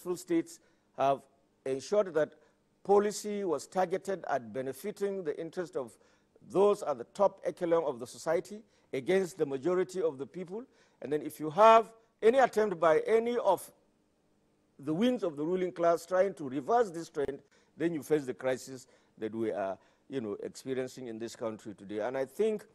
successful states have ensured that policy was targeted at benefiting the interest of those at the top echelon of the society against the majority of the people. And then if you have any attempt by any of the wings of the ruling class trying to reverse this trend, then you face the crisis that we are, experiencing in this country today. And I think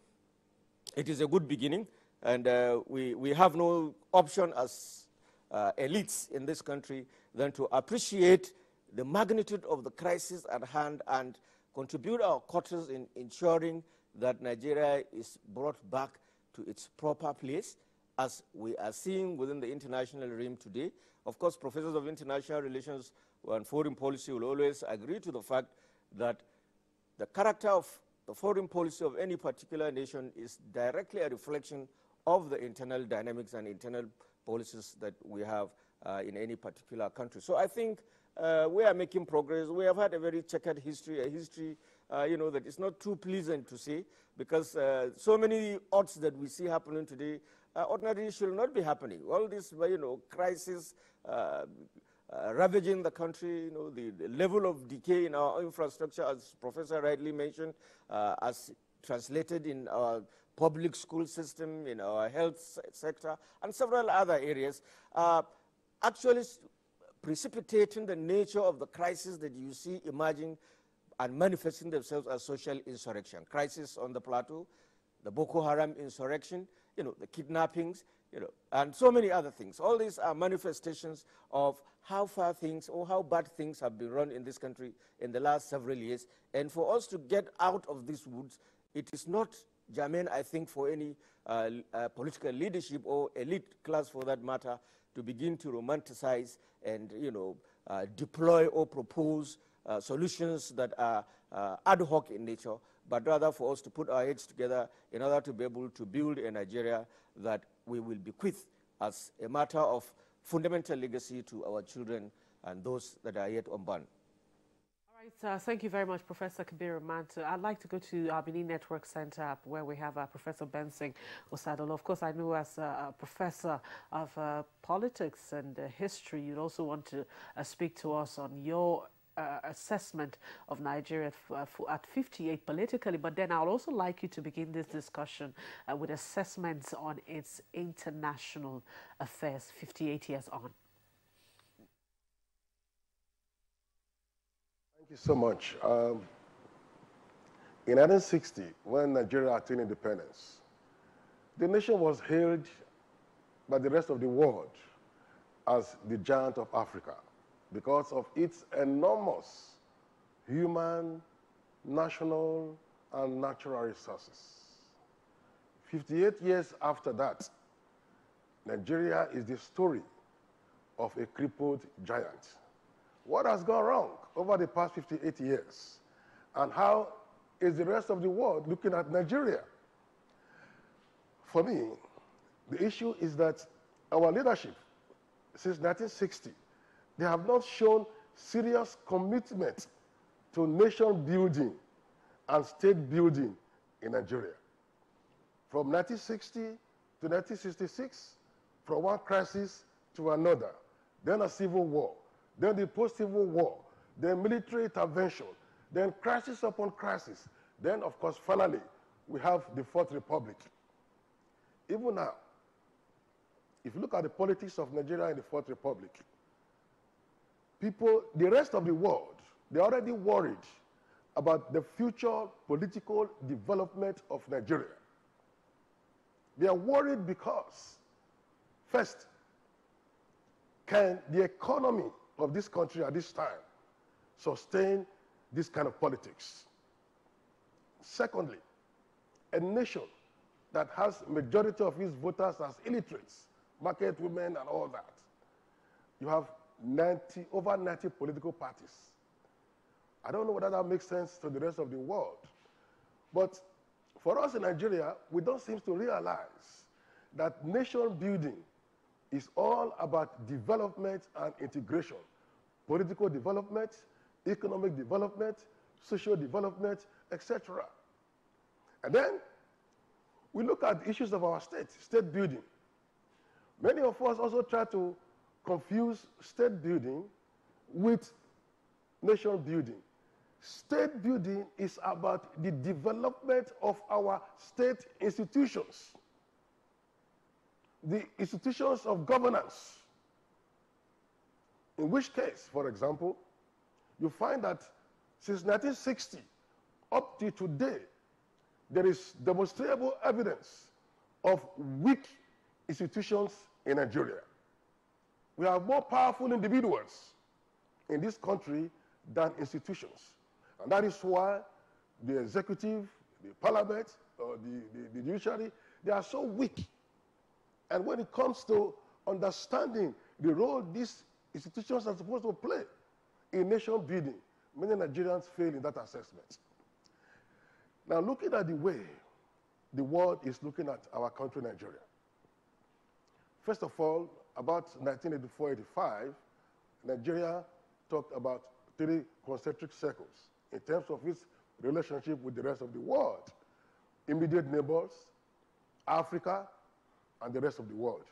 it is a good beginning, and we have no option as elites in this country than to appreciate the magnitude of the crisis at hand and contribute our quarters in ensuring that Nigeria is brought back to its proper place, as we are seeing within the international realm today. Of course, professors of international relations and foreign policy will always agree to the fact that the character of the foreign policy of any particular nation is directly a reflection of the internal dynamics and internal policies that we have in any particular country. So I think we are making progress. We have had a very checkered history, a history that is not too pleasant to see, because so many odds that we see happening today ordinarily should not be happening. All this, crisis ravaging the country, the level of decay in our infrastructure, as Professor rightly mentioned, as translated in our public school system, in our health sector, and several other areas, actually precipitating the nature of the crisis that you see emerging and manifesting themselves as social insurrection. Crisis on the plateau, the Boko Haram insurrection, the kidnappings, and so many other things. All these are manifestations of how far things or how bad things have been run in this country in the last several years. And for us to get out of these woods, it is not germane, I think, for any political leadership or elite class, for that matter, to begin to romanticize and deploy or propose solutions that are ad hoc in nature, but rather for us to put our heads together in order to be able to build a Nigeria that we will bequeath as a matter of fundamental legacy to our children and those that are yet unborn. All right, thank you very much, Professor Kabiru Mantu. I'd like to go to our Benin Network Center, where we have Professor Benson Osadolo. Of course, I know as a professor of politics and history, you'd also want to speak to us on your assessment of Nigeria at 58 politically, but then I'll also like you to begin this discussion with assessments on its international affairs 58 years on. Thank you so much. In 1960, when Nigeria attained independence, the nation was hailed by the rest of the world as the giant of Africa, because of its enormous human, national, and natural resources. 58 years after that, Nigeria is the story of a crippled giant. What has gone wrong over the past 58 years? And how is the rest of the world looking at Nigeria? For me, the issue is that our leadership since 1960, they have not shown serious commitment to nation building and state building in Nigeria. From 1960 to 1966, from one crisis to another, then a civil war, then the post-civil war, then military intervention, then crisis upon crisis, then, of course, finally, we have the Fourth Republic. Even now, if you look at the politics of Nigeria in the Fourth Republic, people, the rest of the world, they're already worried about the future political development of Nigeria. They are worried because, first, can the economy of this country at this time sustain this kind of politics? Secondly, a nation that has majority of its voters as illiterates, market women and all that. You have over 90 political parties. I don't know whether that makes sense to the rest of the world. But for us in Nigeria, we don't seem to realize that nation building is all about development and integration. Political development, economic development, social development, etc. And then we look at the issues of our state building. Many of us also try to confuse state building with nation building. State building is about the development of our state institutions, the institutions of governance. In which case, for example, you find that since 1960 up to today, there is demonstrable evidence of weak institutions in Nigeria. We have more powerful individuals in this country than institutions. And that is why the executive, the parliament, or the judiciary, they are so weak. And when it comes to understanding the role these institutions are supposed to play in nation building, many Nigerians fail in that assessment. Now, looking at the way the world is looking at our country, Nigeria. First of all, about 1984-85, Nigeria talked about 3 concentric circles in terms of its relationship with the rest of the world. Immediate neighbors, Africa, and the rest of the world.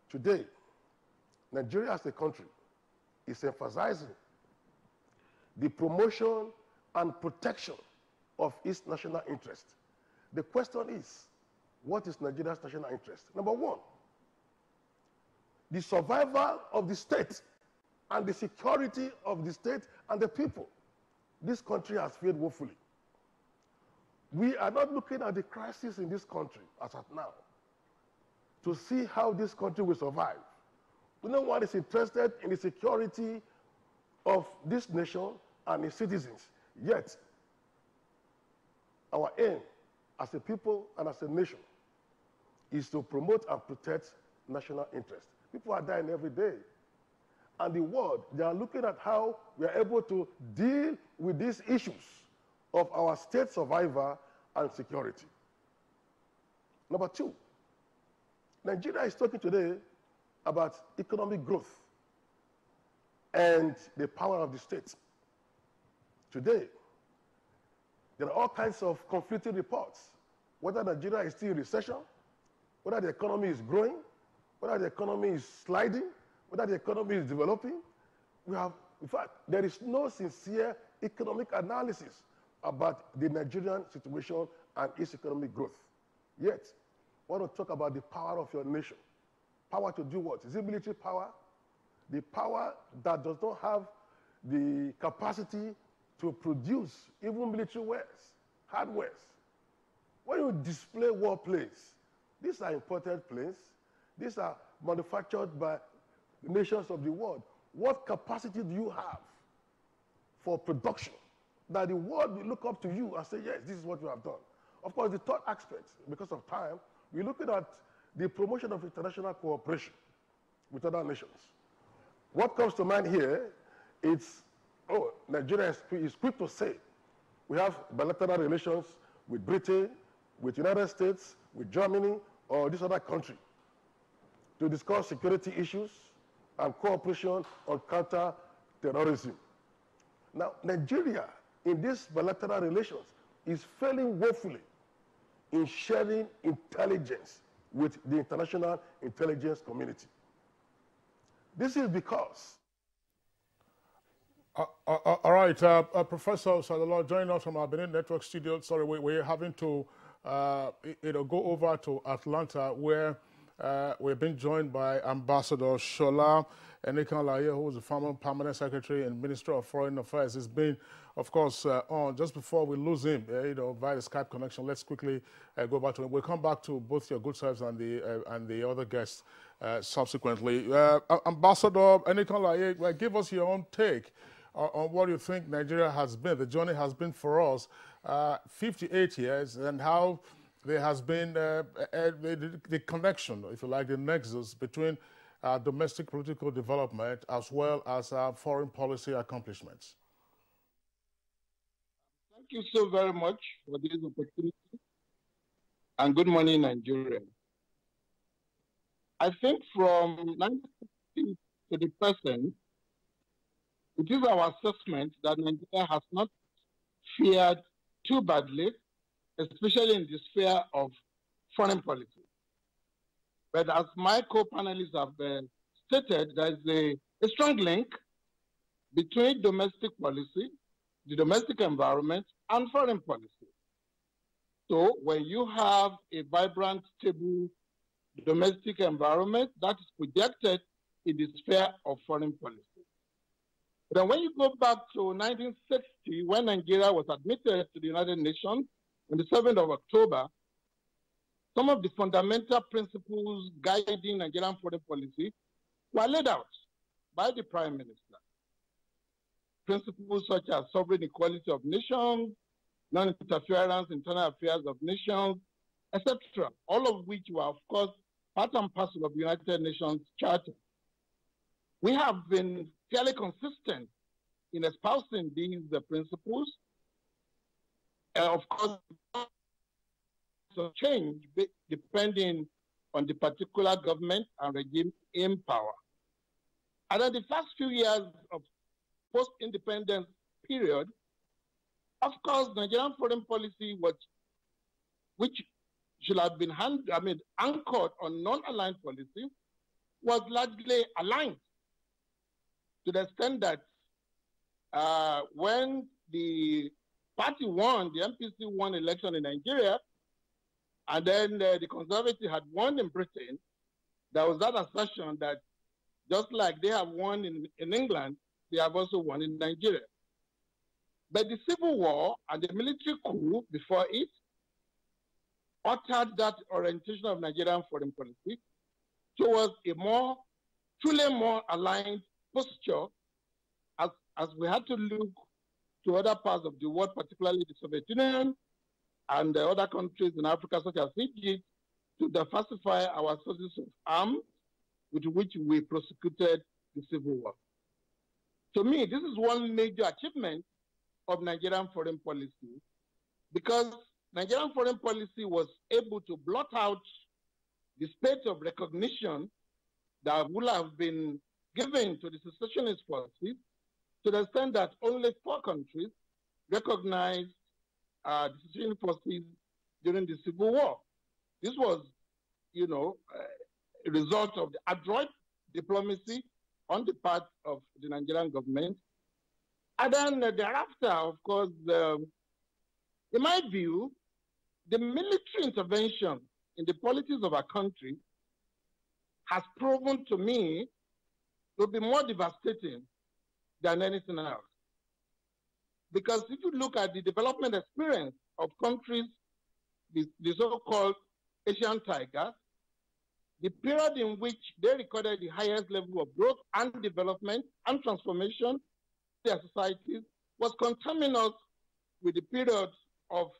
Today, Nigeria as a country is emphasizing the promotion and protection of its national interest. The question is, what is Nigeria's national interest? Number one, the survival of the state and the security of the state and the people. This country has failed woefully. We are not looking at the crisis in this country as at now to see how this country will survive. No one is interested in the security of this nation and its citizens. Yet, our aim as a people and as a nation is to promote and protect national interest. People are dying every day. And the world, they are looking at how we are able to deal with these issues of our state survival and security. Number two, Nigeria is talking today about economic growth and the power of the state. Today, there are all kinds of conflicting reports, whether Nigeria is still in recession, whether the economy is growing, whether the economy is sliding, whether the economy is developing. We have, in fact, there is no sincere economic analysis about the Nigerian situation and its economic growth. Yet, we want to talk about the power of your nation. Power to do what? Is it military power? The power that does not have the capacity to produce even military wares, hardwares. When you display war planes, these are imported planes. These are manufactured by the nations of the world. What capacity do you have for production that the world will look up to you and say, yes, this is what you have done? Of course, the third aspect, because of time, we're looking at the promotion of international cooperation with other nations. What comes to mind here is, Nigeria is quick to say we have bilateral relations with Britain, with the United States, with Germany, or this other country to discuss security issues and cooperation on counter-terrorism. Now, Nigeria, in these bilateral relations, is failing woefully in sharing intelligence with the international intelligence community. This is because... all right, Professor Sadolo, joining us from our Benin Network studio. Sorry, we're having to go over to Atlanta, where we've been joined by Ambassador Shola Enikanlaye, who is the former Permanent Secretary and Minister of Foreign Affairs. He's been, of course, on. Just before we lose him, via the Skype connection, let's quickly go back to him. We'll come back to both your good selves and the other guests subsequently. Ambassador Enikanlaye, give us your own take on what you think Nigeria has been, the journey has been for us, 58 years, and how there has been the connection, if you like, the nexus between domestic political development as well as foreign policy accomplishments. Thank you so very much for this opportunity, and good morning, Nigeria. I think from 1960 to the present, it is our assessment that Nigeria has not fared too badly, especially in the sphere of foreign policy. But as my co-panelists have stated there is a strong link between domestic policy, the domestic environment, and foreign policy. So when you have a vibrant, stable domestic environment, that is projected in the sphere of foreign policy. But when you go back to 1960, when Nigeria was admitted to the United Nations on the 7th of October, some of the fundamental principles guiding Nigerian foreign policy were laid out by the Prime Minister. Principles such as sovereign equality of nations, non-interference in internal affairs of nations, etc., all of which were, of course, part and parcel of the United Nations Charter. We have been fairly consistent in espousing these principles. Of course, so change depending on the particular government and regime in power. And in the first few years of post-independence period, of course, Nigerian foreign policy, which should have been anchored on non-aligned policy, was largely aligned to the extent that when the party won, the MPC won election in Nigeria, and then the Conservative had won in Britain, there was that assertion that just like they have won in England, they have also won in Nigeria. But the Civil War and the military coup before it altered that orientation of Nigerian foreign policy towards a truly more aligned posture as we had to look to other parts of the world, particularly the Soviet Union and other countries in Africa, such as Egypt, to diversify our sources of arms with which we prosecuted the Civil War. To me, this is one major achievement of Nigerian foreign policy, because Nigerian foreign policy was able to blot out the state of recognition that would have been given to the secessionist forces, to the extent that only 4 countries recognized the secessionist forces during the Civil War. This was, a result of the adroit diplomacy on the part of the Nigerian government. And then thereafter, of course, in my view, the military intervention in the politics of our country has proven to me to be more devastating than anything else. Because if you look at the development experience of countries, the so-called Asian tigers, the period in which they recorded the highest level of growth and development and transformation in their societies was conterminous with the period of,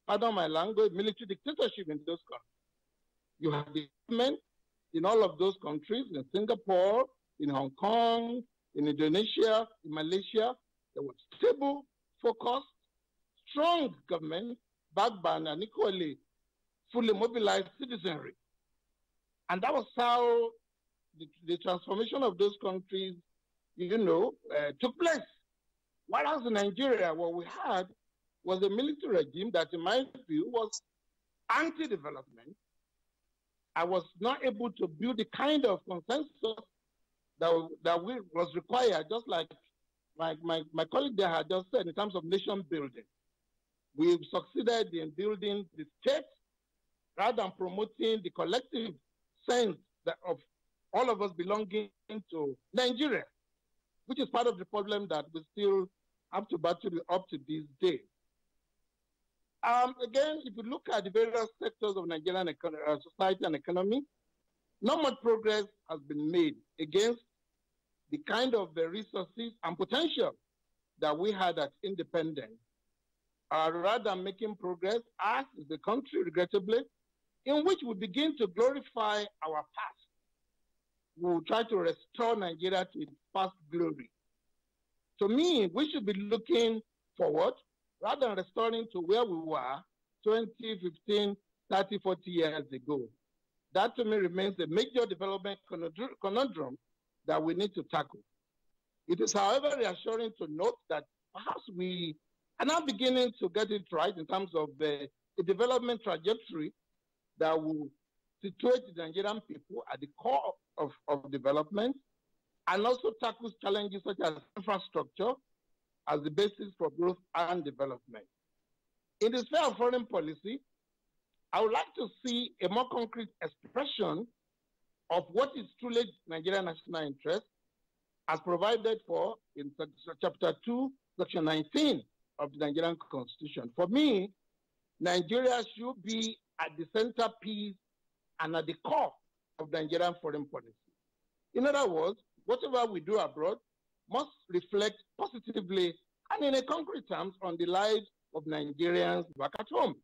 pardon my language, military dictatorship in those countries. You have development in all of those countries, in Singapore, in Hong Kong, in Indonesia, in Malaysia. There was stable, focused, strong government backed by an equally fully mobilized citizenry. And that was how the transformation of those countries, took place. Whereas in Nigeria, what we had was a military regime that, in my view, was anti-development. I was not able to build the kind of consensus that was required, just like my colleague there had just said, in terms of nation building. We've succeeded in building the state rather than promoting the collective sense of all of us belonging to Nigeria, which is part of the problem that we still have to battle up to this day. Again, if you look at the various sectors of Nigerian society and economy, not much progress has been made against the kind of resources and potential that we had at independence. Rather than making progress, as is the country, regrettably, in which we begin to glorify our past. We will try to restore Nigeria to its past glory. To me, we should be looking forward rather than restoring to where we were 20, 15, 30, 40 years ago. That to me remains a major development conundrum that we need to tackle. It is, however, reassuring to note that perhaps we are now beginning to get it right in terms of a development trajectory that will situate the Nigerian people at the core of development, and also tackles challenges such as infrastructure as the basis for growth and development. In the sphere of foreign policy, I would like to see a more concrete expression of what is truly Nigerian national interest as provided for in Chapter 2, Section 19 of the Nigerian Constitution. For me, Nigeria should be at the centerpiece and at the core of Nigerian foreign policy. In other words, whatever we do abroad must reflect positively and in a concrete terms on the lives of Nigerians back at home.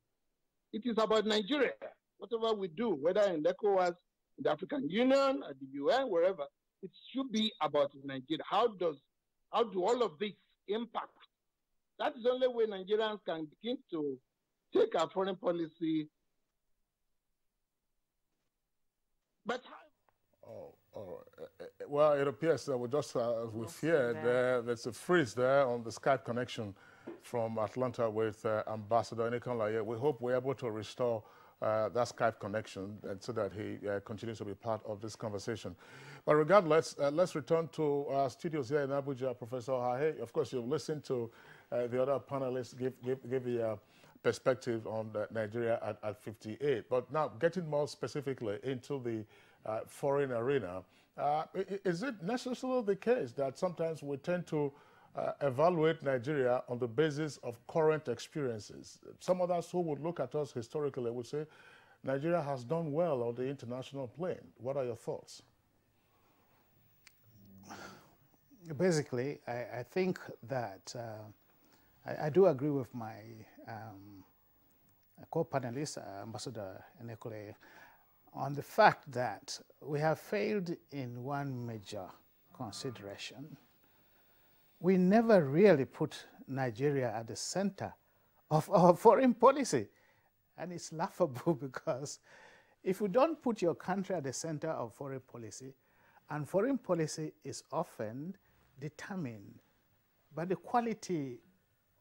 It is about Nigeria. Whatever we do, whether in ECOWAS, in the African Union, at the UN, wherever, it should be about Nigeria. How do all of this impact? That is the only way Nigerians can begin to take our foreign policy. But well, it appears that we just, as we feared, there's a freeze there on the Skype connection from Atlanta with Ambassador Enikanlaye. We hope we're able to restore that Skype connection and so that he continues to be part of this conversation. But regardless, let's return to our studios here in Abuja. Professor Hahe, of course, you've listened to the other panelists give the perspective on Nigeria at 58. But now, getting more specifically into the foreign arena, is it necessarily the case that sometimes we tend to evaluate Nigeria on the basis of current experiences? Some others who would look at us historically would say Nigeria has done well on the international plane. What are your thoughts? Basically, I think that I do agree with my co-panelist, Ambassador Enikanlaye, on the fact that we have failed in one major consideration. We never really put Nigeria at the center of our foreign policy. And it's laughable because if you don't put your country at the center of foreign policy, and foreign policy is often determined by the quality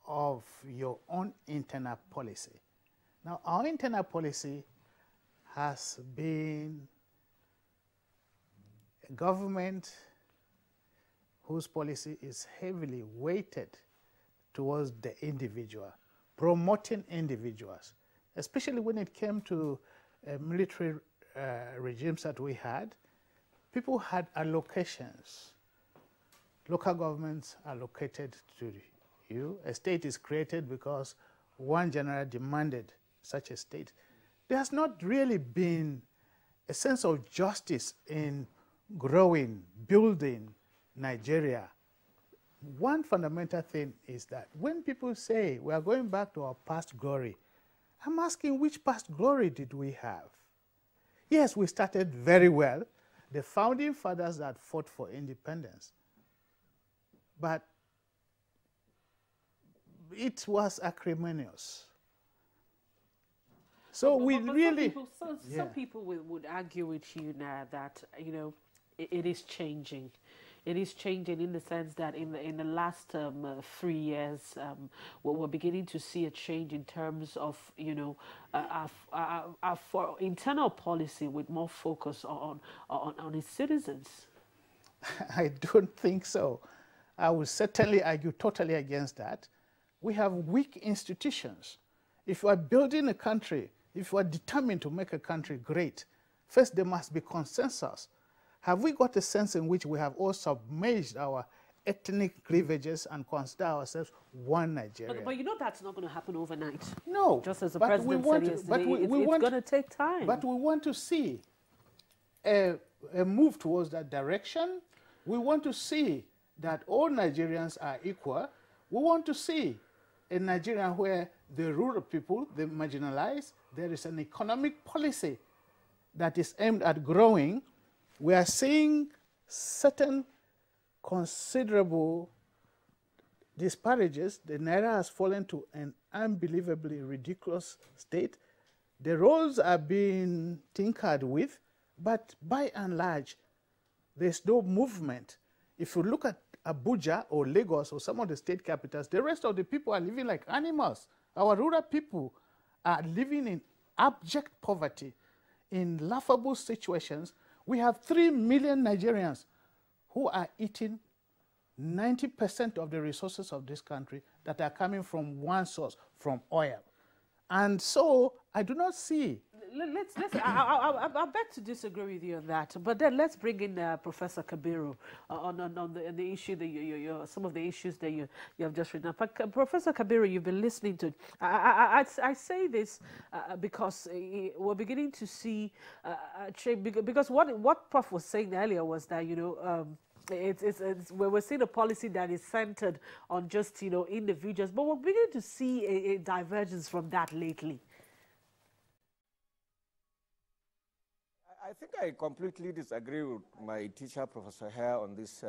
of your own internal policy. Now, our internal policy has been a government whose policy is heavily weighted towards the individual, promoting individuals, especially when it came to military regimes that we had. People had allocations. Local governments allocated to you. A state is created because one general demanded such a state. There has not really been a sense of justice in growing, building Nigeria. One fundamental thing is that when people say we are going back to our past glory, I'm asking which past glory did we have? Yes, we started very well. The founding fathers that fought for independence. But it was acrimonious. So some people would argue with you now that, you know, it is changing. It is changing in the sense that in the last 3 years, we're beginning to see a change in terms of, you know, our for internal policy with more focus on its citizens. I don't think so. I would certainly argue totally against that. We have weak institutions. If we are building a country, if we are determined to make a country great, first there must be consensus. Have we got a sense in which we have all submerged our ethnic cleavages and consider ourselves one Nigeria? But you know that's not going to happen overnight. No. Just as the president said yesterday, it's going to take time. But we want to see a move towards that direction. We want to see that all Nigerians are equal. We want to see a Nigeria where the rural people, the marginalized, there is an economic policy that is aimed at growing. We are seeing certain considerable disparages. The Naira has fallen to an unbelievably ridiculous state. The roads are being tinkered with, but by and large, there's no movement. If you look at Abuja or Lagos or some of the state capitals, the rest of the people are living like animals. Our rural people are living in abject poverty. in laughable situations. We have 3 million Nigerians who are eating 90% of the resources of this country that are coming from one source, from oil. And so I do not see. I beg to disagree with you on that. But then let's bring in Professor Kabiru on the issue that some of the issues that you have just written up. Professor Kabiru, you've been listening to. I say this because we're beginning to see because what Prof was saying earlier was that we're seeing a policy that is centered on just individuals, but we're beginning to see a divergence from that lately. I think I completely disagree with my teacher, Professor Hare, on this,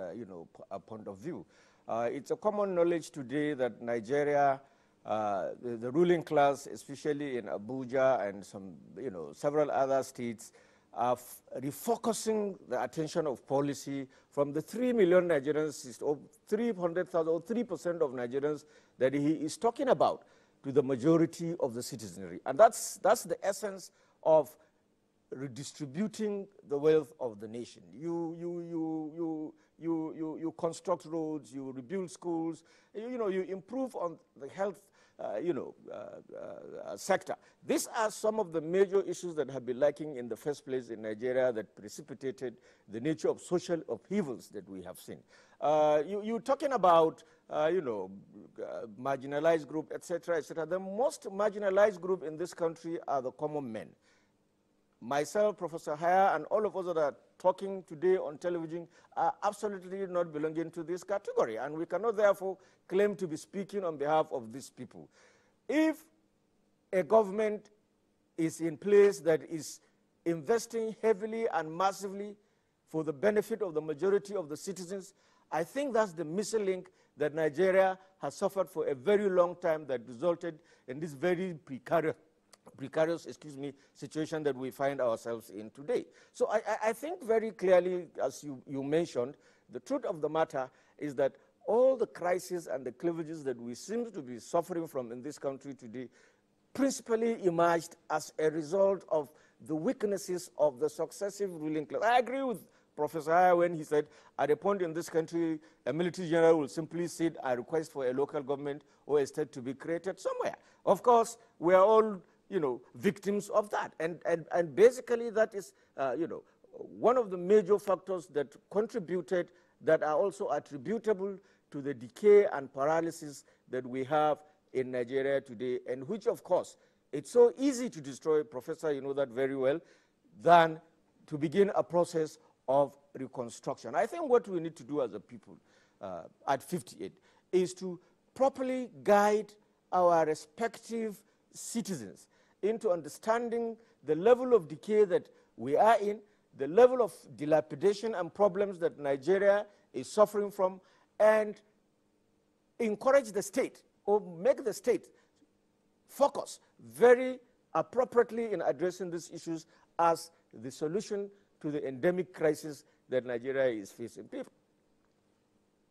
point of view. It's a common knowledge today that Nigeria, the ruling class, especially in Abuja and some, several other states, are refocusing the attention of policy from the 3 million Nigerians, or 300,000, or 3% of Nigerians that he is talking about, to the majority of the citizenry. And that's the essence of redistributing the wealth of the nation. You construct roads, you rebuild schools, you improve on the health sector. These are some of the major issues that have been lacking in the first place in Nigeria that precipitated the nature of social upheavals that we have seen. You're talking about, marginalized group, etc., etc. The most marginalized group in this country are the common men. Myself, Professor Hare, and all of us that are talking today on television are absolutely not belonging to this category, and we cannot therefore claim to be speaking on behalf of these people. If a government is in place that is investing heavily and massively for the benefit of the majority of the citizens, I think that's the missing link that Nigeria has suffered for a very long time that resulted in this very precarious situation that we find ourselves in today. So I think very clearly, as you mentioned, the truth of the matter is that all the crises and the cleavages that we seem to be suffering from in this country today principally emerged as a result of the weaknesses of the successive ruling class. I agree with Professor Haya when he said, at a point in this country, a military general will simply sit and request for a local government or a state to be created somewhere. Of course, we are all victims of that. And basically that is, one of the major factors that contributed that are also attributable to the decay and paralysis that we have in Nigeria today, and which, of course, it's so easy to destroy, Professor, you know that very well, than to begin a process of reconstruction. I think what we need to do as a people at 58 is to properly guide our respective citizens into understanding the level of decay that we are in, the level of dilapidation and problems that Nigeria is suffering from, and encourage the state or make the state focus very appropriately in addressing these issues as the solution to the endemic crisis that Nigeria is facing.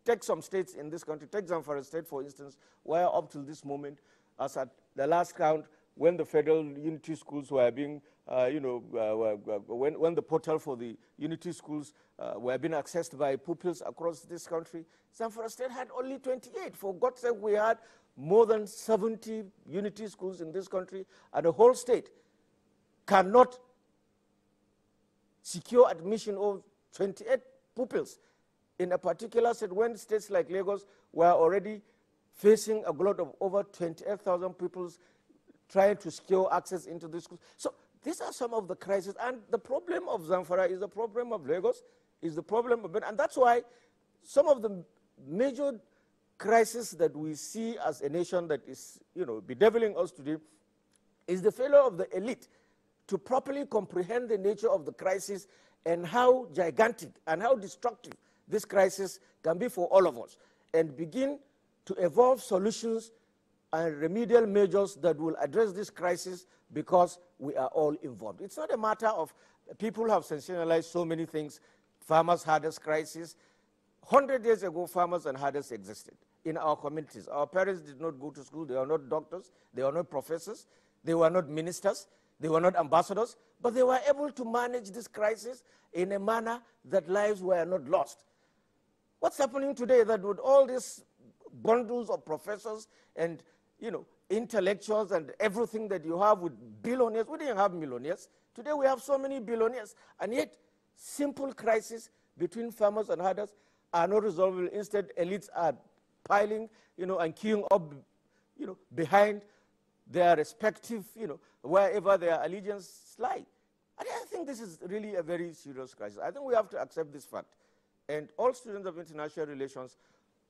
Take some states in this country, take Zamfara State, for instance, where up till this moment, as at the last count, when the federal unity schools were being, when the portal for the unity schools were being accessed by pupils across this country, Zamfara State had only 28. For God's sake, we had more than 70 unity schools in this country, and the whole state cannot secure admission of 28 pupils in a particular state, when states like Lagos were already facing a glut of over 28,000 pupils trying to secure access into the schools. So these are some of the crises, and the problem of Zamfara is the problem of Lagos, is the problem of, and that's why some of the major crisis that we see as a nation that is, bedeviling us today is the failure of the elite to properly comprehend the nature of the crisis and how gigantic and how destructive this crisis can be for all of us, and begin to evolve solutions and remedial measures that will address this crisis, because we are all involved. It's not a matter of people have sensationalized so many things. Farmers' hardest crisis. 100 years ago, farmers and hardest existed in our communities. Our parents did not go to school. They are not doctors. They are not professors. They were not ministers. They were not ambassadors, but they were able to manage this crisis in a manner that lives were not lost. What's happening today that with all these bundles of professors and, intellectuals and everything that you have with billionaires, we didn't have millionaires. Today we have so many billionaires, and yet simple crises between farmers and herders are not resolvable. Instead, elites are piling, and queuing up, behind their respective, wherever their allegiance lie. And I think this is really a very serious crisis. I think we have to accept this fact. And all students of international relations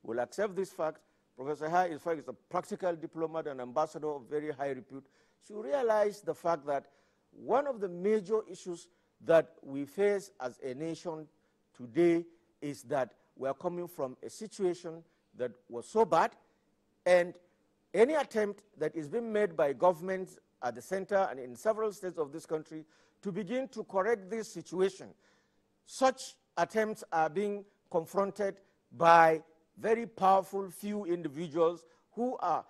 will accept this fact. Professor Ha, in fact, is a practical diplomat and ambassador of very high repute. Should realize the fact that one of the major issues that we face as a nation today is that we are coming from a situation that was so bad, and any attempt that is being made by governments at the center and in several states of this country to begin to correct this situation, such attempts are being confronted by very powerful few individuals who are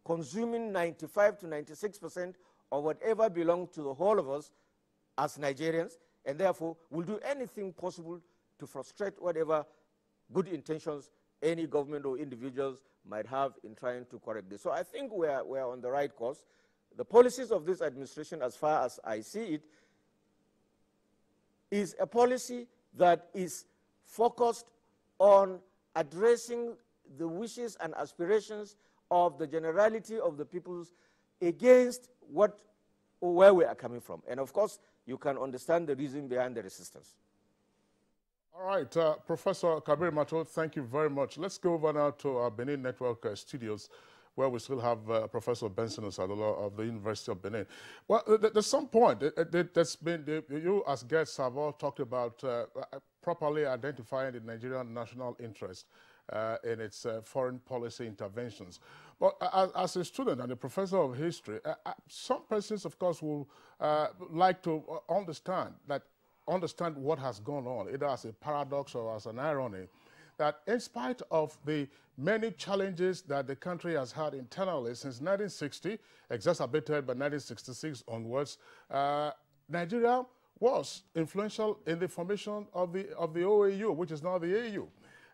consuming 95 to 96% of whatever belongs to the whole of us as Nigerians, and therefore will do anything possible to frustrate whatever good intentions any government or individuals might have in trying to correct this. So I think we are on the right course. The policies of this administration, as far as I see it, is a policy that is focused on addressing the wishes and aspirations of the generality of the peoples against where we are coming from. And of course, you can understand the reason behind the resistance. All right, Professor Kabir Mato, thank you very much. Let's go over now to our Benin Network studios, where we still have Professor Benson Osadola of the University of Benin. Well, there's some point that's been, you as guests have all talked about properly identifying the Nigerian national interest in its foreign policy interventions. But as a student and a professor of history, some persons, of course, will like to understand what has gone on, either as a paradox or as an irony, that in spite of the many challenges that the country has had internally since 1960, exacerbated by 1966 onwards, Nigeria was influential in the formation of the OAU, which is now the AU.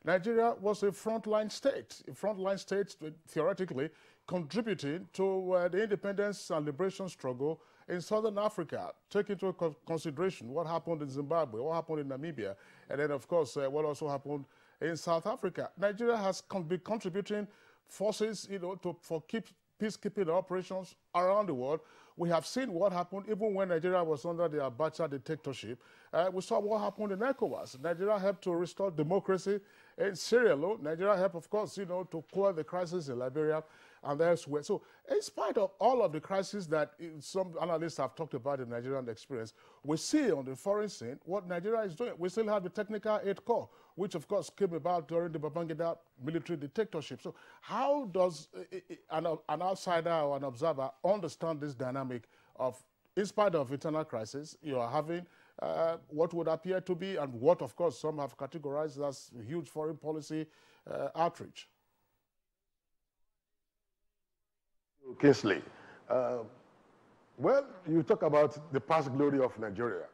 Nigeria was a frontline state theoretically contributing to the independence and liberation struggle in Southern Africa. Take into consideration what happened in Zimbabwe, what happened in Namibia, and then, of course, what also happened in South Africa. Nigeria has been contributing forces, for peacekeeping operations around the world. We have seen what happened even when Nigeria was under the Abuja dictatorship. We saw what happened in ECOWAS. Nigeria helped to restore democracy in Sierra Leone. Nigeria helped, of course, to quell the crisis in Liberia and elsewhere. So in spite of all of the crises that some analysts have talked about in Nigerian experience, we see on the foreign scene what Nigeria is doing. We still have the Technical Aid Corps, which of course came about during the Babangida military dictatorship. So how does an outsider or an observer understand this dynamic of, in spite of internal crisis, you are having what would appear to be, and what of course some have categorized as huge foreign policy outreach? Kingsley, well, you talk about the past glory of Nigeria.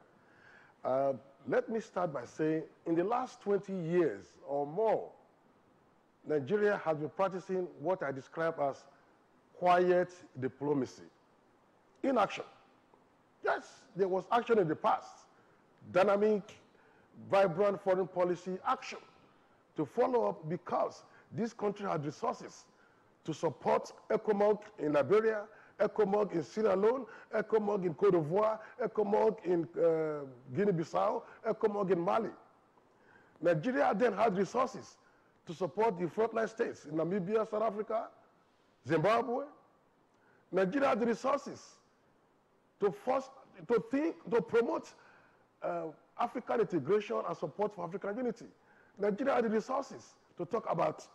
Let me start by saying, in the last 20 years or more, Nigeria has been practicing what I describe as quiet diplomacy in action. Yes, there was action in the past, dynamic, vibrant foreign policy action to follow up, because this country had resources to support ECOMOG in Liberia, ECOMOG in Sierra Leone, ECOMOG in Côte d'Ivoire, ECOMOG in Guinea-Bissau, ECOMOG in Mali. Nigeria then had resources to support the frontline states in Namibia, South Africa, Zimbabwe. Nigeria had the resources to promote African integration and support for African unity. Nigeria had the resources to talk about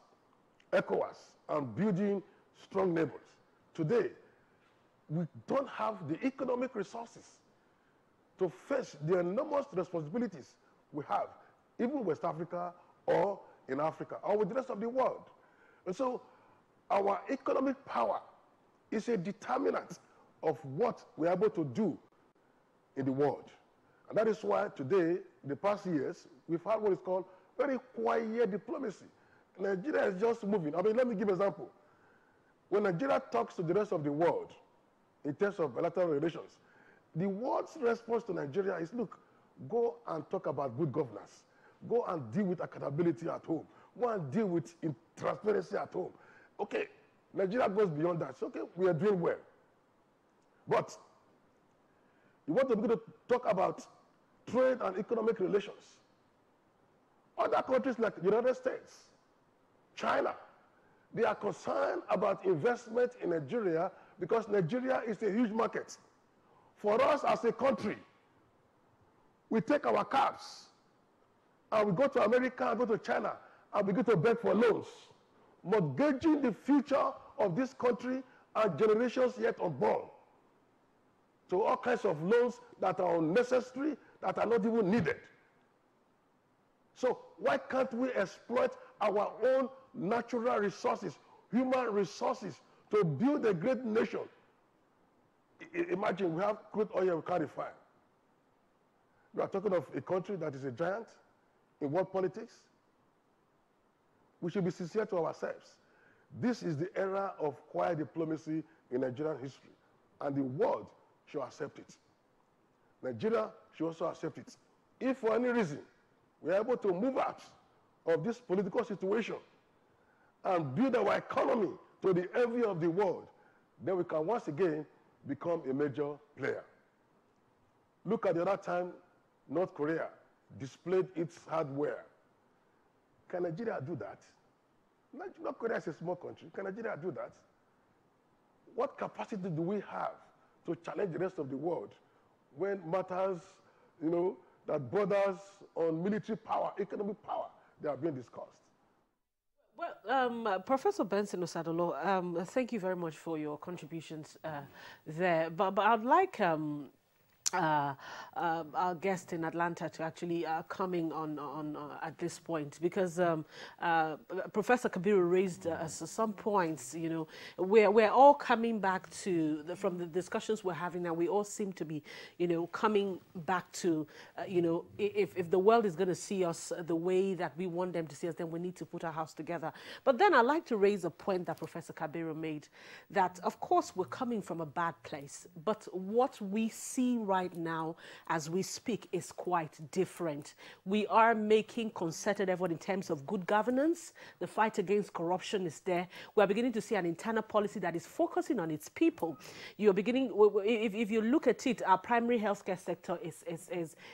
ECOWAS and building strong neighbors. Today, we don't have the economic resources to face the enormous responsibilities we have, even in West Africa or in Africa or with the rest of the world. And so our economic power is a determinant of what we're able to do in the world. And that is why today, the past years, we've had what is called very quiet diplomacy. Nigeria is just moving. I mean, let me give an example. When Nigeria talks to the rest of the world in terms of bilateral relations, the world's response to Nigeria is, look, go and talk about good governance. Go and deal with accountability at home. Go and deal with transparency at home. Okay, Nigeria goes beyond that. So, okay, we are doing well. But you want to begin to talk about trade and economic relations. Other countries like the United States, China, they are concerned about investment in Nigeria because Nigeria is a huge market. For us as a country, we take our cabs and we go to America and go to China and begin to beg for loans, mortgaging the future of this country and generations yet unborn to all kinds of loans that are unnecessary, that are not even needed. So why can't we exploit our own natural resources, human resources, to build a great nation? Imagine we have crude oil we can't refine. We are talking of a country that is a giant in world politics. We should be sincere to ourselves. This is the era of quiet diplomacy in Nigerian history, and the world should accept it. Nigeria should also accept it. If for any reason we are able to move out of this political situation and build our economy to the envy of the world, then we can once again become a major player. Look at the other time North Korea displayed its hardware. Can Nigeria do that? North Korea is a small country. Can Nigeria do that? What capacity do we have to challenge the rest of the world when matters, that borders on military power, economic power, they are being discussed? Well, Professor Benson Osadolo, thank you very much for your contributions there. But I'd like our guest in Atlanta to actually coming on at this point, because Professor Kabiru raised some points. We're all coming back to from the discussions we're having now. We all seem to be coming back to if the world is going to see us the way that we want them to see us, then we need to put our house together. But then I'd like to raise a point that Professor Kabiru made, that of course we're coming from a bad place, but what we see right now as we speak is quite different. We are making concerted effort in terms of good governance. The fight against corruption is there. We are beginning to see an internal policy that is focusing on its people. You're beginning, if you look at it, our primary healthcare sector is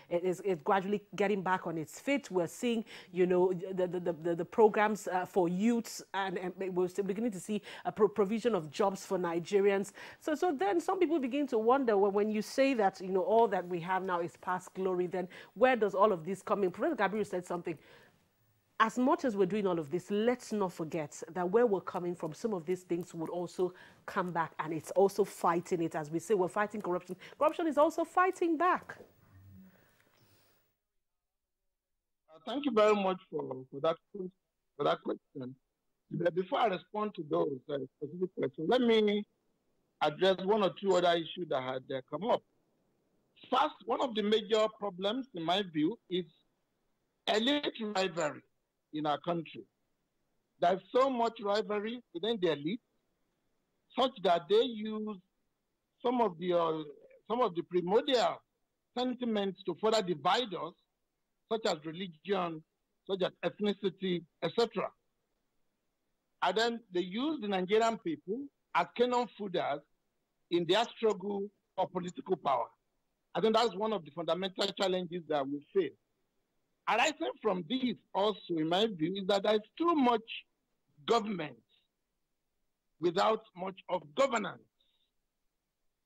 gradually getting back on its feet. We're seeing, the programs for youths, and we're still beginning to see a provision of jobs for Nigerians. So then some people begin to wonder, when you say that, all that we have now is past glory, then where does all of this come in? Professor Gabriel said something. As much as we're doing all of this, let's not forget that where we're coming from, some of these things would also come back, and it's also fighting it. As we say, we're fighting corruption. Corruption is also fighting back. Thank you very much for that question. But before I respond to those specific questions, let me address one or two other issues that had come up. First, one of the major problems, in my view, is elite rivalry in our country. There's so much rivalry within the elite, such that they use some of the primordial sentiments to further divide us, such as religion, such as ethnicity, etc. And then they use the Nigerian people as cannon fooders in their struggle for political power. I think that's one of the fundamental challenges that we face. Arising from this also, in my view, is that there's too much government without much of governance.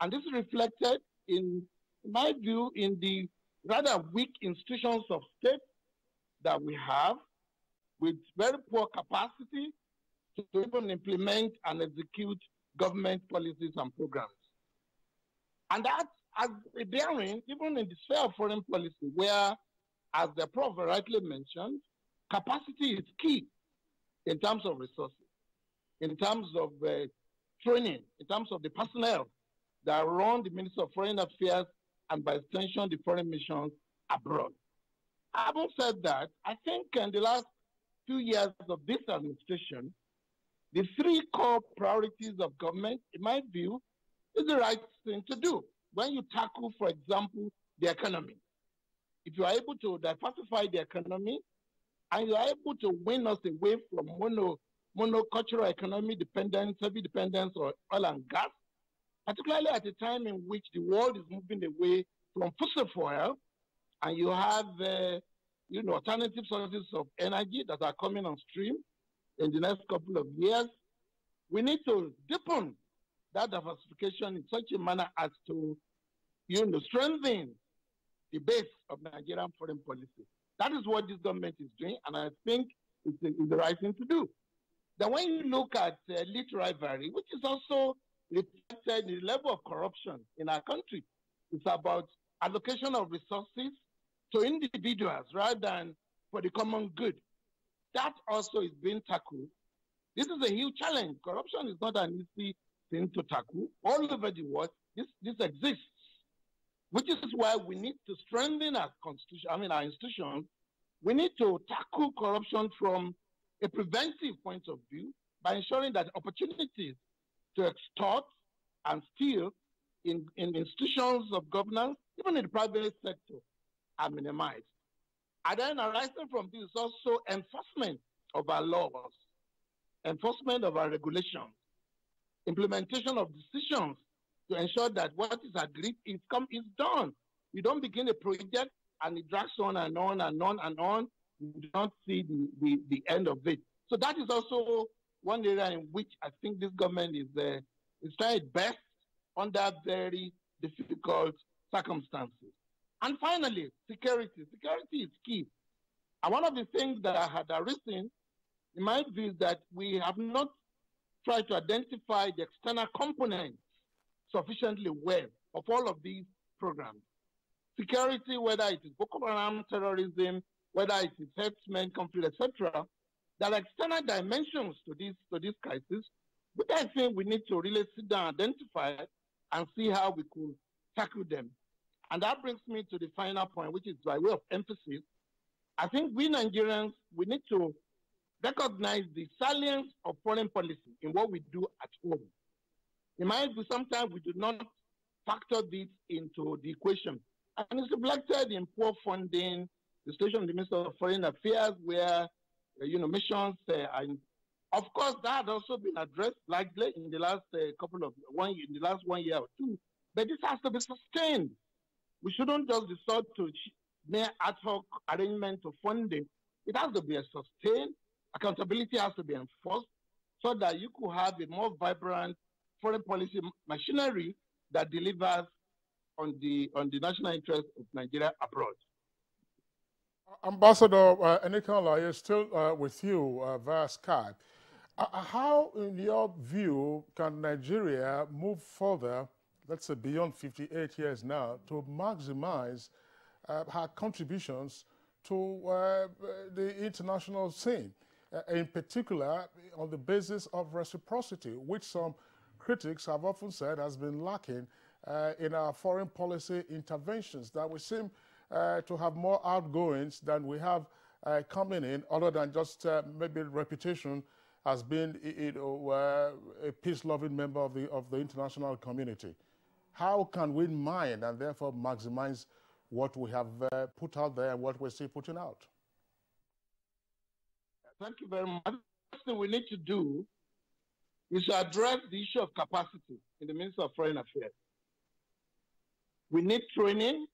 And this is reflected, in my view, in the rather weak institutions of state that we have, with very poor capacity to even implement and execute government policies and programs. And that has a bearing even in the sphere of foreign policy, where, as the Prof rightly mentioned, capacity is key in terms of resources, in terms of training, in terms of the personnel that run the Ministry of Foreign Affairs and by extension the foreign missions abroad. Having said that, I think in the last 2 years of this administration, the three core priorities of government, in my view, is the right thing to do. When you tackle, for example, the economy, if you are able to diversify the economy and you are able to win us away from monocultural economy dependence, heavy dependence on oil and gas, particularly at a time in which the world is moving away from fossil fuel, and you have alternative sources of energy that are coming on stream in the next couple of years, we need to deepen that diversification in such a manner as to strengthen the base of Nigerian foreign policy. That is what this government is doing, and I think it's the right thing to do. Then when you look at elite rivalry, which is also reflected in the level of corruption in our country, it's about allocation of resources to individuals rather than for the common good. That also is being tackled. This is a huge challenge. Corruption is not an easy thing to tackle. All over the world, this exists, which is why we need to strengthen our our institutions. We need to tackle corruption from a preventive point of view by ensuring that opportunities to extort and steal in institutions of governance, even in the private sector, are minimized. And then arising from this is also enforcement of our laws, enforcement of our regulations, implementation of decisions to ensure that what is agreed is done. You don't begin a project and it drags on and on and on and on. You don't see the end of it. So that is also one area in which I think this government is trying its best under very difficult circumstances. And finally, security. Security is key. And one of the things that I had arisen in my view is that we have not tried to identify the external components sufficiently well of all of these programs. Security, whether it is Boko Haram terrorism, whether it is herdsmen conflict, etc., there are external dimensions to this crisis, but I think we need to really sit down, identify and see how we could tackle them. And that brings me to the final point, which is by way of emphasis. I think we Nigerians, we need to recognize the salience of foreign policy in what we do at home. In my view, sometimes we do not factor this into the equation. And it's reflected in poor funding, the situation of the Ministry of Foreign Affairs, where missions and of course that had also been addressed largely in the last in the last 1 year or two. But this has to be sustained. We shouldn't just resort to mere ad hoc arrangement of funding. It has to be sustained. Accountability has to be enforced so that you could have a more vibrant foreign policy machinery that delivers on the national interest of Nigeria abroad. Ambassador Enikola is still with you via Skype. How, in your view, can Nigeria move further, let's say beyond 58 years now, to maximize her contributions to the international scene, in particular on the basis of reciprocity, which some critics have often said has been lacking in our foreign policy interventions, that we seem to have more outgoings than we have coming in, other than just maybe reputation as being a peace-loving member of the international community. How can we mine and therefore maximize what we have put out there and what we're still putting out? Thank you very much. The first thing we need to do is to address the issue of capacity in the Ministry of Foreign Affairs. We need training.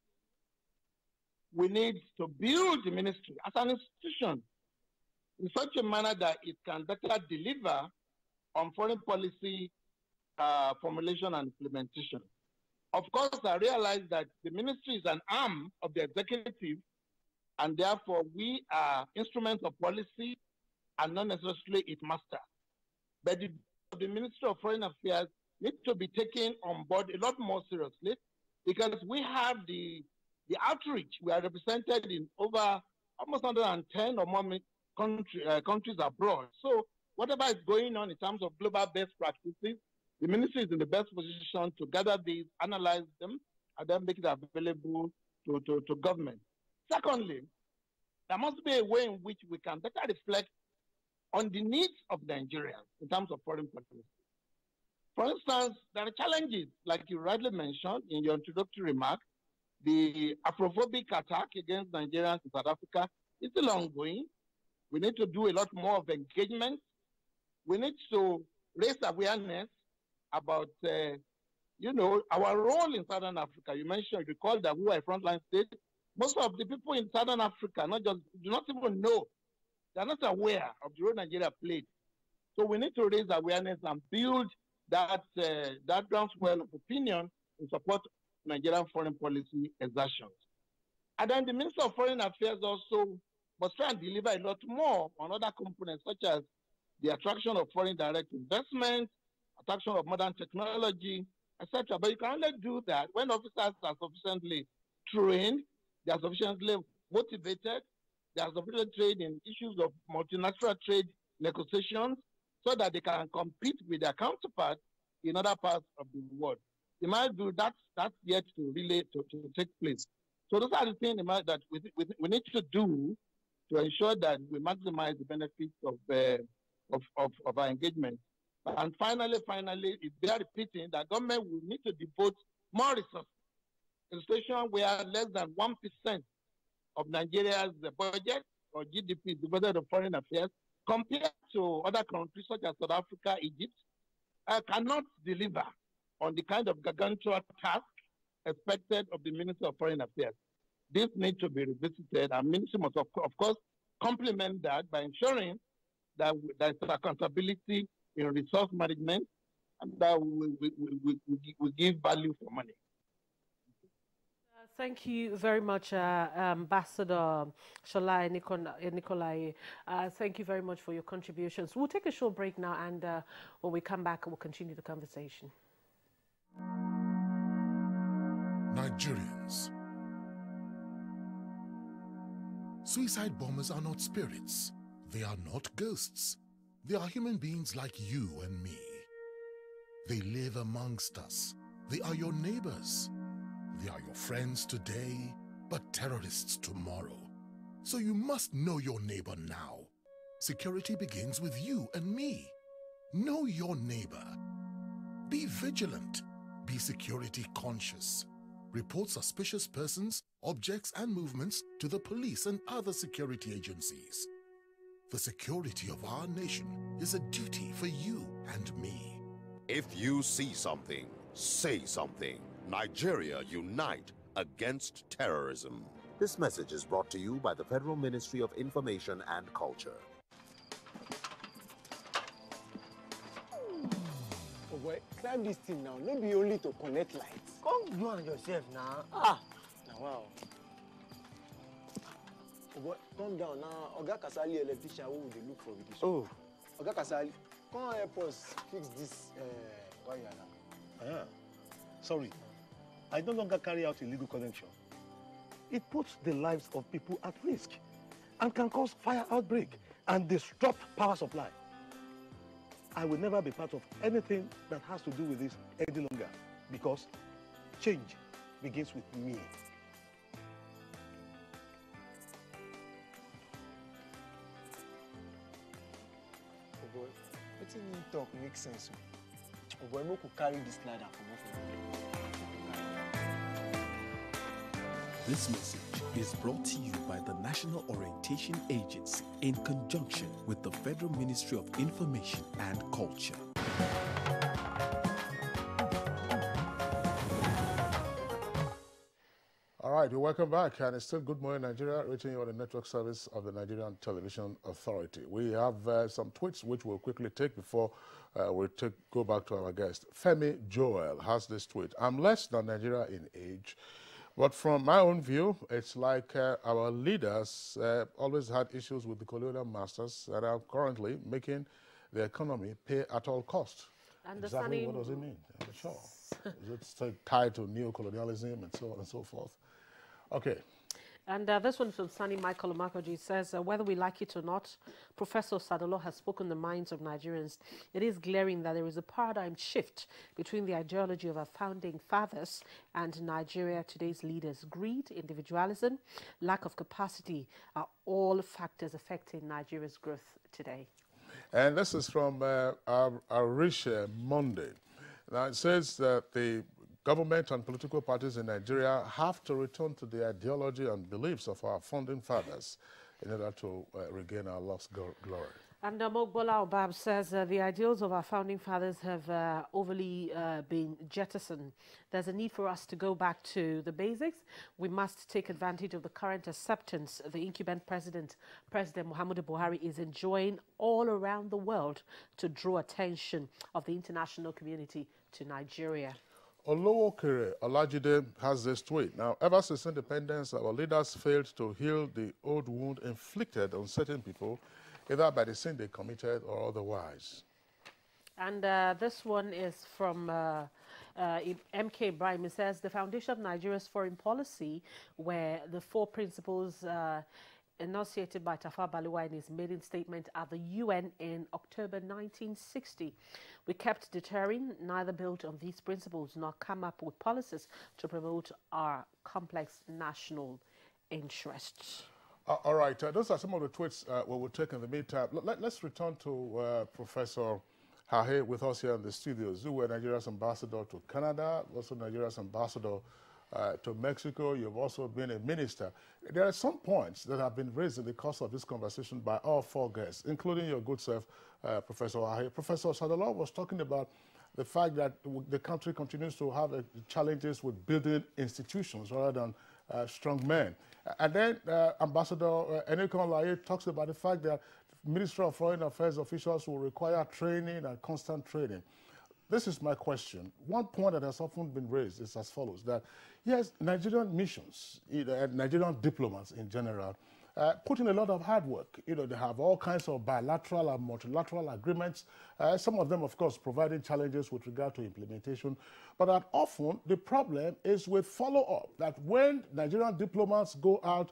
We need to build the ministry as an institution in such a manner that it can better deliver on foreign policy formulation and implementation. Of course, I realize that the ministry is an arm of the executive, and therefore we are instruments of policy and not necessarily its master. But the Ministry of Foreign Affairs needs to be taken on board a lot more seriously, because we have the outreach. We are represented in over almost 110 or more countries abroad. So whatever is going on in terms of global best practices, The ministry is in the best position to gather these, analyze them, and then make it available to government. Secondly, there must be a way in which we can better reflect on the needs of Nigerians in terms of foreign policy. For instance, there are challenges, like you rightly mentioned in your introductory remark. The Afrophobic attack against Nigerians in South Africa is still ongoing. We need to do a lot more of engagement. We need to raise awareness about, our role in Southern Africa. You recall that we were a frontline state. Most of the people in Southern Africa do not even know. They are not aware of the role Nigeria played. So we need to raise awareness and build that groundswell of opinion in support of Nigerian foreign policy exertions. And then the Minister of Foreign Affairs also must try and deliver a lot more on other components, such as the attraction of foreign direct investment, attraction of modern technology, etc. But you can only do that when officers are sufficiently trained, they are sufficiently motivated, they are sufficiently trained in issues of multilateral trade negotiations, so that they can compete with their counterparts in other parts of the world. In my view, that's yet to really to take place. So those are the things that we need to do to ensure that we maximize the benefits of our engagement. And finally, it's very repeating that government will need to devote more resources. In a situation where less than 1% of Nigeria's budget or GDP is devoted to foreign affairs, compared to other countries such as South Africa, Egypt, cannot deliver on the kind of gargantuan task expected of the Minister of Foreign Affairs. This needs to be revisited, and Ministry must, of course, complement that by ensuring that there is accountability in resource management and that we give value for money. Thank you very much, Ambassador Sholai Nikolai. Thank you very much for your contributions. We'll take a short break now, and when we come back, we'll continue the conversation. Nigerians. Suicide bombers are not spirits. They are not ghosts. They are human beings like you and me. They live amongst us. They are your neighbors. They are your friends today, but terrorists tomorrow. So you must know your neighbor now. Security begins with you and me. Know your neighbor. Be vigilant. Be security conscious. Report suspicious persons, objects, and movements to the police and other security agencies. The security of our nation is a duty for you and me. If you see something, say something. Nigeria, unite against terrorism. This message is brought to you by the Federal Ministry of Information and Culture. Oh boy, climb this thing now. Not be only to connect lights. Come you and yourself now. Now wow. Oh boy, come down now. Oga Kasali electrician who will look for with this. Oh. Oga Kasali, come help us fix this wire now. Sorry. I no longer carry out illegal connection. It puts the lives of people at risk and can cause fire outbreak and disrupt power supply. I will never be part of anything that has to do with this any longer because change begins with me. Oh boy, what you mean talk makes sense. Oh boy, we could carry this ladder from off. This message is brought to you by the National Orientation Agency in conjunction with the Federal Ministry of Information and Culture. All right, welcome back, and it's still Good Morning Nigeria, reaching you on the network service of the Nigerian Television Authority. We have some tweets which we'll quickly take before we go back to our guest. Femi Joel has this tweet: I'm less than Nigeria in age, but from my own view, it's like our leaders always had issues with the colonial masters that are currently making the economy pay at all costs. Exactly what does it mean? I'm not sure. Is it tied to neocolonialism and so on and so forth? Okay. And this one from Sunny Michael Omakoji says, whether we like it or not, Professor Sadolo has spoken the minds of Nigerians. It is glaring that there is a paradigm shift between the ideology of our founding fathers and Nigeria today's leaders. Greed, individualism, lack of capacity are all factors affecting Nigeria's growth today. And this is from Arisha Monday. Now, it says that the government and political parties in Nigeria have to return to the ideology and beliefs of our founding fathers in order to regain our lost glory. And Mokbola Obab says the ideals of our founding fathers have overly been jettisoned. There's a need for us to go back to the basics. We must take advantage of the current acceptance the incumbent President Muhammadu Buhari is enjoying all around the world to draw attention of the international community to Nigeria. Olowokere Olajide has this tweet. Now, ever since independence, our leaders failed to heal the old wound inflicted on certain people, either by the sin they committed or otherwise. And this one is from MK Ibrahim. It says, the foundation of Nigeria's foreign policy were the four principles enunciated by Tafawa Balewa in his maiden statement at the UN in October 1960. We kept deterring, neither built on these principles nor come up with policies to promote our complex national interests. All right, those are some of the tweets we will take in the meantime. Let's return to Professor Hahe with us here in the studios. You were Nigeria's ambassador to Canada, also Nigeria's ambassador to Mexico. You've also been a minister. There are some points that have been raised in the course of this conversation by all four guests, including your good self, Professor Hahe. Professor Sadolo was talking about the fact that the country continues to have challenges with building institutions rather than strong men. And then Ambassador Enekon Laye talks about the fact that Ministry of Foreign Affairs officials will require training and constant training. This is my question. One point that has often been raised is as follows, that yes, Nigerian missions, and Nigerian diplomats in general, put in a lot of hard work. They have all kinds of bilateral and multilateral agreements, some of them, of course, providing challenges with regard to implementation. But that often the problem is with follow-up, that when Nigerian diplomats go out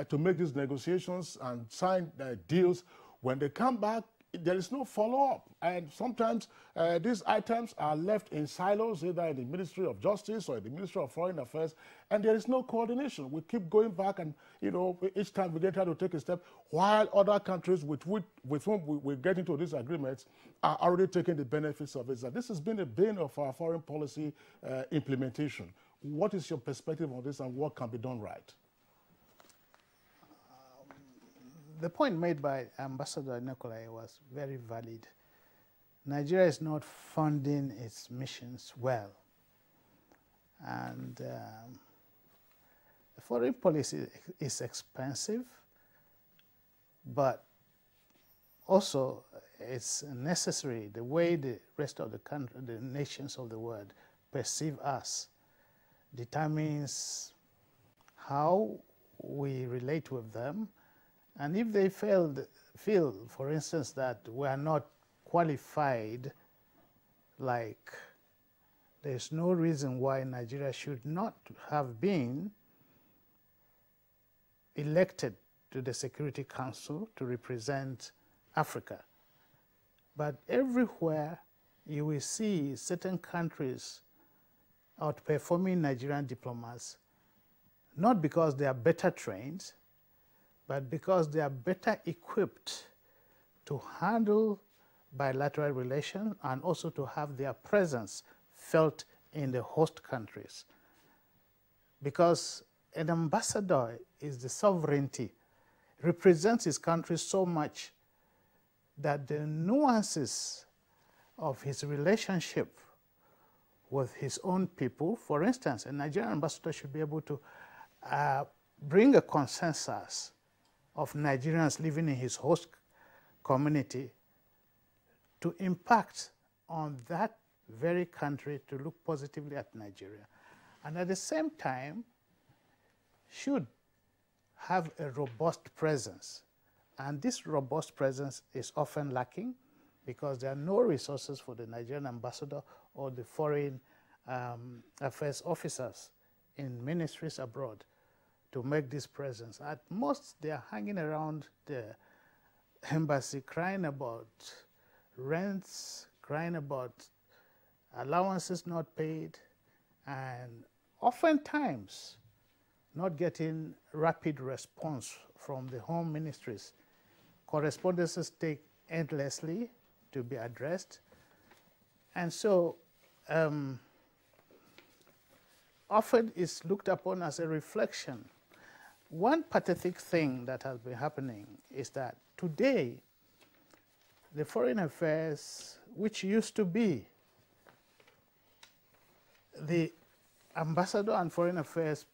to make these negotiations and sign deals, when they come back, there is no follow-up. And sometimes these items are left in silos, either in the Ministry of Justice or in the Ministry of Foreign Affairs, and there is no coordination. We keep going back and, each time we try to take a step, while other countries with whom we get into these agreements are already taking the benefits of it. So this has been a bane of our foreign policy implementation. What is your perspective on this and what can be done right? The point made by Ambassador Nikolai was very valid. Nigeria is not funding its missions well. And the foreign policy is expensive, but also it's necessary. The way the rest of the country, the nations of the world perceive us determines how we relate with them. And if they feel, for instance, that we are not qualified, like there's no reason why Nigeria should not have been elected to the Security Council to represent Africa. But everywhere you will see certain countries outperforming Nigerian diplomats, not because they are better trained, but because they are better equipped to handle bilateral relations and also to have their presence felt in the host countries. Because an ambassador is the sovereignty, represents his country so much that the nuances of his relationship with his own people, for instance, a Nigerian ambassador should be able to bring a consensus of Nigerians living in his host community to impact on that very country to look positively at Nigeria. And at the same time, should have a robust presence. And this robust presence is often lacking because there are no resources for the Nigerian ambassador or the foreign affairs officers in ministries abroad to make this presence. At most, they are hanging around the embassy crying about rents, crying about allowances not paid, and oftentimes not getting rapid response from the home ministries. Correspondences take endlessly to be addressed. And so often it's looked upon as a reflection. One pathetic thing that has been happening is that today, the foreign affairs, which used to be the ambassador and foreign affairs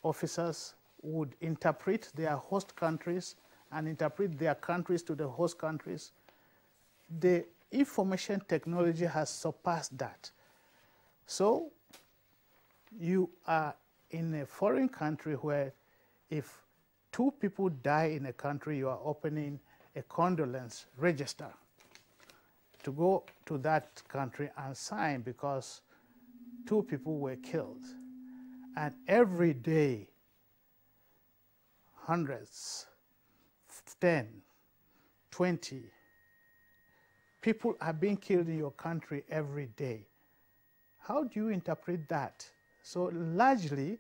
officers would interpret their host countries and interpret their countries to the host countries. The information technology has surpassed that. So you are in a foreign country where if 2 people die in a country, you are opening a condolence register to go to that country and sign because 2 people were killed. And every day, hundreds, 10, 20 people are being killed in your country every day. How do you interpret that? So largely,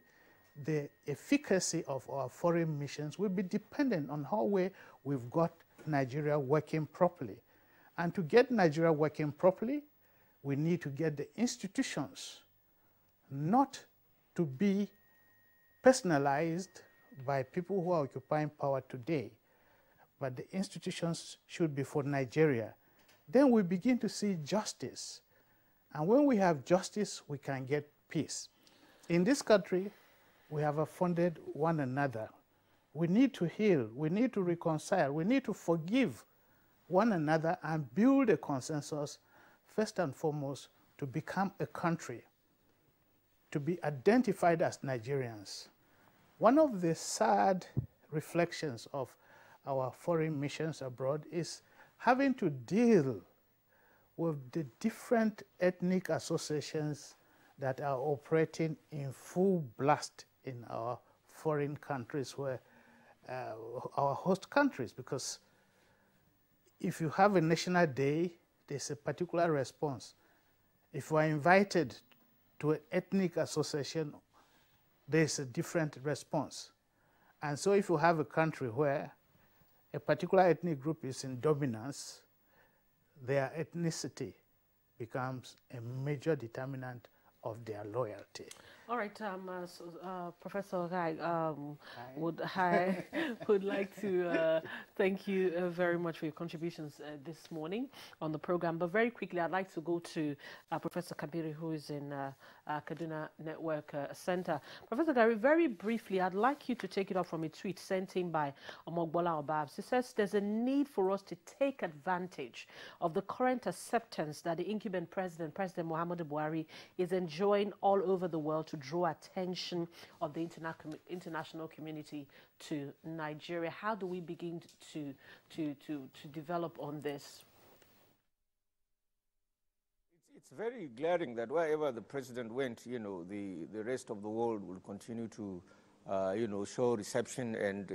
the efficacy of our foreign missions will be dependent on how we've got Nigeria working properly. And to get Nigeria working properly, we need to get the institutions not to be personalized by people who are occupying power today, but the institutions should be for Nigeria. Then we begin to see justice. And when we have justice, we can get peace. In this country, we have offended one another. We need to heal, we need to reconcile, we need to forgive one another and build a consensus, first and foremost, to become a country, to be identified as Nigerians. One of the sad reflections of our foreign missions abroad is having to deal with the different ethnic associations that are operating in full blast in our foreign countries, where our host countries, because if you have a national day, there's a particular response. If you are invited to an ethnic association, there's a different response. And so if you have a country where a particular ethnic group is in dominance, their ethnicity becomes a major determinant of their loyalty. All right, Professor Ogai, would like to thank you very much for your contributions this morning on the program. But very quickly, I'd like to go to Professor Kabiri, who is in Kaduna Network Center. Professor Gary, very briefly, I'd like you to take it up from a tweet sent in by Omogbola Obabs. He says there's a need for us to take advantage of the current acceptance that the incumbent president, President Muhammadu Buhari, is enjoying all over the world to draw attention of the international community to Nigeria. How do we begin to develop on this? It's very glaring that wherever the president went, the rest of the world will continue to, show reception and,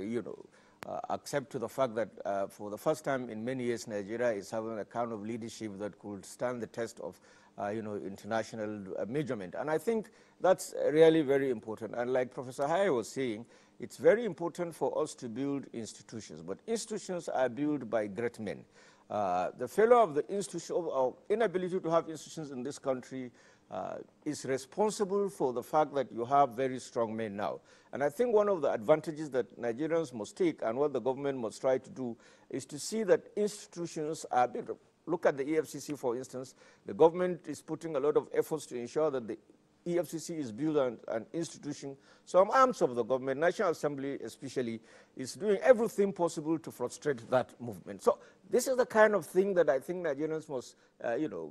accept to the fact that for the first time in many years, Nigeria is having a kind of leadership that could stand the test of, international measurement. And I think that's really very important. And like Professor Haye was saying, it's very important for us to build institutions, but institutions are built by great men. The failure of the institution, or inability to have institutions in this country is responsible for the fact that you have very strong men now. And I think one of the advantages that Nigerians must take and what the government must try to do is to see that institutions are built. Look at the EFCC, for instance. The government is putting a lot of efforts to ensure that the EFCC is built on an institution. Some arms of the government, National Assembly especially, is doing everything possible to frustrate that movement. So this is the kind of thing that I think Nigerians must,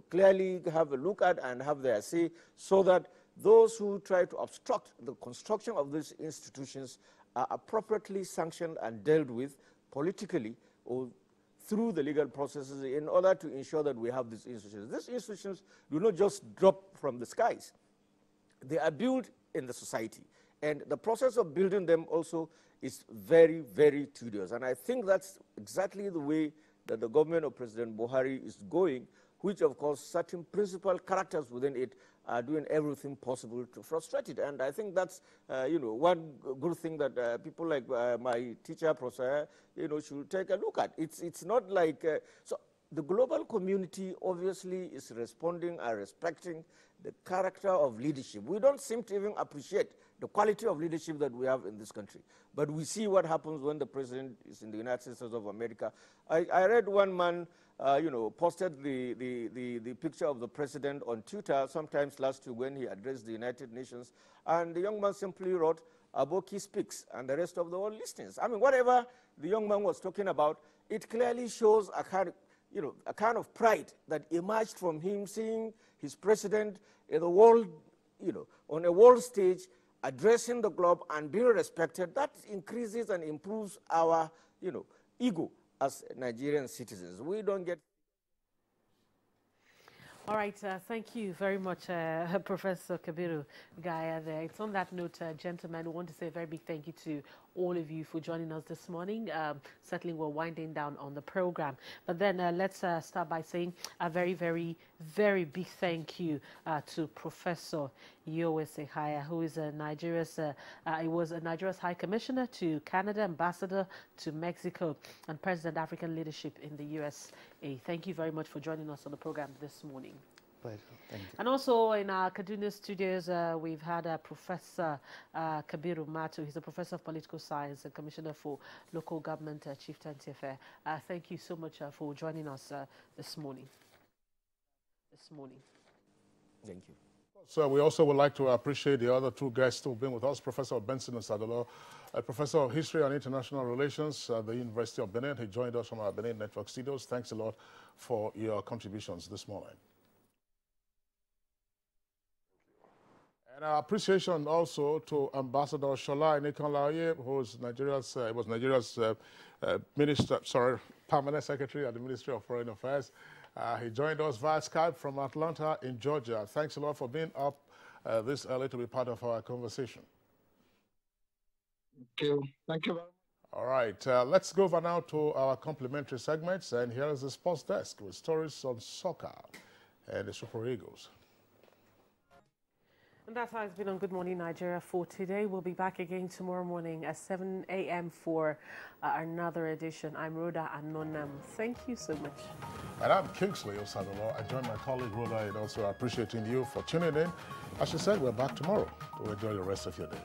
clearly have a look at and have their say, so that those who try to obstruct the construction of these institutions are appropriately sanctioned and dealt with politically or through the legal processes in order to ensure that we have these institutions. These institutions do not just drop from the skies. They are built in the society. And the process of building them also is very, very tedious. And I think that's exactly the way that the government of President Buhari is going, which, of course, certain principal characters within it are doing everything possible to frustrate it. And I think that's, one good thing that people like my teacher, Professor, should take a look at. It's not like, so the global community obviously is responding and respecting the character of leadership. We don't seem to even appreciate the quality of leadership that we have in this country. But we see what happens when the president is in the United States of America. I read one man, posted the picture of the president on Twitter sometimes last week when he addressed the United Nations, and the young man simply wrote, "Aboki speaks," and the rest of the world listens. I mean, whatever the young man was talking about, it clearly shows a kind of pride that emerged from him seeing his president in the world, on a world stage, addressing the globe and being respected. That increases and improves our, ego as Nigerian citizens. We don't get. All right, thank you very much, Professor Kabiru Gaya there. It's on that note, gentlemen, we want to say a very big thank you to all of you for joining us this morning. Certainly we're winding down on the program. But then let's start by saying a very, very, very big thank you to Professor Yowese Haya, who is Nigeria's High Commissioner to Canada, Ambassador to Mexico, and President African Leadership in the USA. Thank you very much for joining us on the program this morning. Pleasure. Thank you. And also in our Kaduna studios, we've had Professor Kabiru Matu. He's a professor of political science and commissioner for local government chieftaincy affair. Thank you so much for joining us this morning. Thank you. So we also would like to appreciate the other two guests who have been with us, Professor Benson Osadolo, Professor of History and International Relations at the University of Benin. He joined us from our Benin Network studios. Thanks a lot for your contributions this morning. And our appreciation also to Ambassador Shola Enikanlaoye, who was Nigeria's permanent secretary at the Ministry of Foreign Affairs. He joined us via Skype from Atlanta in Georgia. Thanks a lot for being up this early to be part of our conversation. Thank you. Thank you very much. All right, let's go over now to our complimentary segments. And here is the sports desk with stories on soccer and the Super Eagles. And that's how it's been on Good Morning Nigeria for today. We'll be back again tomorrow morning at 7 a.m. for another edition. I'm Rhoda Anonam. Thank you so much. And I'm Kingsley Osadolo. I join my colleague Rhoda in also appreciating you for tuning in. As she said, we're back tomorrow to enjoy the rest of your day.